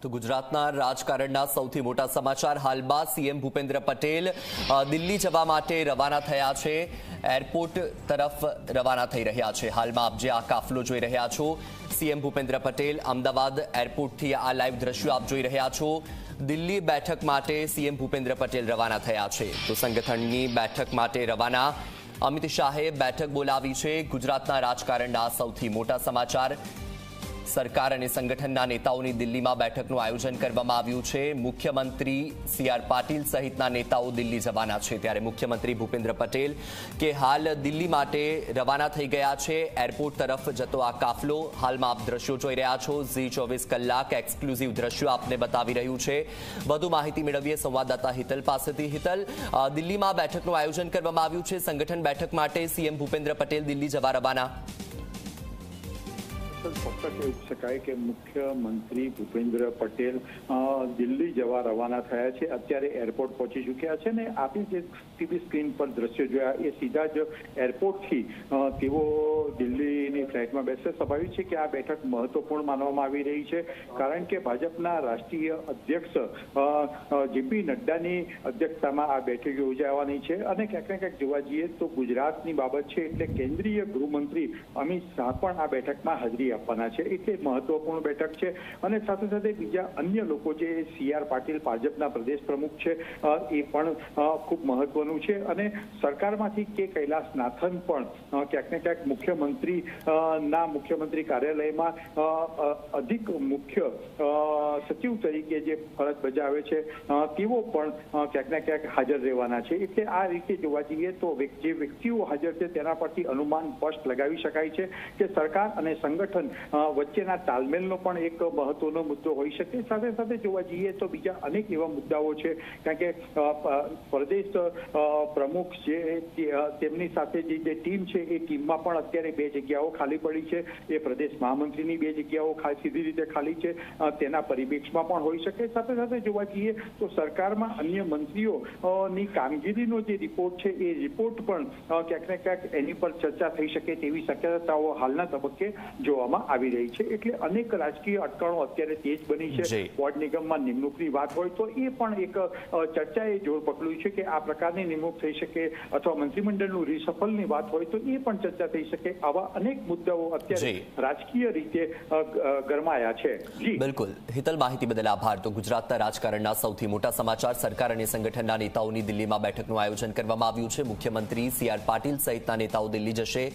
તો ગુજરાતના રાજકારણના સૌથી મોટા સમાચાર હાલમાં સીએમ ભૂપેન્દ્ર પટેલ દિલ્હી જવા માટે રવાના થયા છે, એરપોર્ટ તરફ રવાના થઈ રહ્યા છે। હાલમાં આપ જે આ કાફલો જોઈ રહ્યા છો, સીએમ ભૂપેન્દ્ર પટેલ અમદાવાદ એરપોર્ટથી આ લાઈવ દ્રશ્યો આપ જોઈ રહ્યા છો। દિલ્હી બેઠક માટે સીએમ ભૂપેન્દ્ર પટેલ રવાના થયા છે, તો સંગઠનની બેઠક માટે રવાના અમિત શાહે બેઠક બોલાવી છે। ગુજરાતના રાજકારણના સૌથી મોટા સમાચાર, સરકાર અને સંગઠનના નેતાઓની દિલ્હીમાં બેઠકનું આયોજન કરવામાં આવ્યું છે। મુખ્યમંત્રી સી.આર. પાટીલ સહિતના નેતાઓ દિલ્હી જવાના છે, ત્યારે મુખ્યમંત્રી ભૂપેન્દ્ર પટેલ કે હાલ દિલ્હી માટે રવાના થઈ ગયા છે। એરપોર્ટ તરફ જતો આ કાફલો હાલમાં આપ દ્રશ્યો જોઈ રહ્યા છો। ઝી 24 કલાક એક્સક્લુઝિવ દ્રશ્યો આપને બતાવી રહ્યું છે। વધુ માહિતી મેળવીએ સંવાદદાતા હિતલ પાસેથી। હિતલ, દિલ્હીમાં બેઠકનું આયોજન કરવામાં આવ્યું છે, સંગઠન બેઠક માટે સીએમ ભૂપેન્દ્ર પટેલ દિલ્હી જવા રવાના। ચોક્કસ કહી શકાય કે મુખ્યમંત્રી ભૂપેન્દ્ર પટેલ દિલ્હી જવા રવાના થયા છે, અત્યારે એરપોર્ટ પહોંચી ચૂક્યા છે ને આપણી જે ટીવી સ્ક્રીન પર દ્રશ્યો જોયા એ સીધા જ એરપોર્ટથી તેઓ દિલ્હીની ફ્લાઇટમાં બેસે। સ્વાભાવિક છે કે આ બેઠક મહત્વપૂર્ણ માનવામાં આવી રહી છે, કારણ કે ભાજપના રાષ્ટ્રીય અધ્યક્ષ જેપી નડ્ડાની અધ્યક્ષતામાં આ બેઠક યોજાવાની છે અને ક્યાંક ને ક્યાંક જોવા જઈએ તો ગુજરાતની બાબત છે એટલે કેન્દ્રીય ગૃહમંત્રી અમિત શાહ પણ આ બેઠકમાં હાજરી આપવાના છે, એટલે મહત્વપૂર્ણ બેઠક છે। અને સાથે સાથે બીજા અન્ય લોકો જે સી.આર. પાટીલ ભાજપના પ્રદેશ પ્રમુખ છે એ પણ ખૂબ મહત્વનું છે અને સરકારમાંથી કે કૈલાસનાથન પણ ક્યાંક ને ક્યાંક મુખ્યમંત્રી કાર્યાલયમાં અધિક મુખ્ય સચિવ તરીકે જે ફરજ બજાવે છે તેઓ પણ ક્યાંક ને ક્યાંક હાજર રહેવાના છે। એટલે આ રીતે જોવા જઈએ તો જે વ્યક્તિઓ હાજર છે તેના પરથી અનુમાન સ્પષ્ટ લગાવી શકાય છે કે સરકાર અને સંગઠન વચ્ચેના તાલમેલનો પણ એક મહત્વનો મુદ્દો હોઈ શકે। સાથે સાથે જોવા જઈએ તો બીજા અનેક એવા મુદ્દાઓ છે, કારણ કે પ્રદેશ પ્રમુખ જે તેમની સાથે જે ટીમ છે એ ટીમમાં પણ અત્યારે 2 જગ્યાઓ ખાલી પડી છે, એ પ્રદેશ મહામંત્રીની 2 જગ્યાઓ સીધી રીતે ખાલી છે, તેના પરિપ્રેક્ષમાં પણ હોઈ શકે। સાથે સાથે જોવા જઈએ તો સરકારમાં અન્ય મંત્રીઓની કામગીરીનો જે રિપોર્ટ છે એ રિપોર્ટ પણ ક્યાંક ને ક્યાંક એની પર ચર્ચા થઈ શકે તેવી શક્યતાઓ હાલના તબક્કે જોવામાં આવી રહી છે। એટલે અનેક રાજકીય અટકળો અત્યારે તેજ બની છે। વોર્ડ નિગમમાં નિમણૂકની વાત હોય તો એ પણ એક ચર્ચાએ જોર પકડ્યું છે કે આ પ્રકારની નિમણૂક થઈ શકે, અથવા મંત્રીમંડળનું રિસફલની વાત હોય તો એ પણ ચર્ચા થઈ શકે। આવા અનેક મુદ્દાઓ અત્યારે રાજકીય રીતે ગરમાયા છે। બિલકુલ હિતલ, માહિતી બદલ આભાર। તો ગુજરાતના રાજકારણના સૌથી મોટા સમાચાર, સરકાર અને સંગઠનના નેતાઓની દિલ્હીમાં બેઠકનું આયોજન કરવામાં આવ્યું છે। મુખ્યમંત્રી સી.આર. પાટીલ સહિતના નેતાઓ દિલ્હી જશે।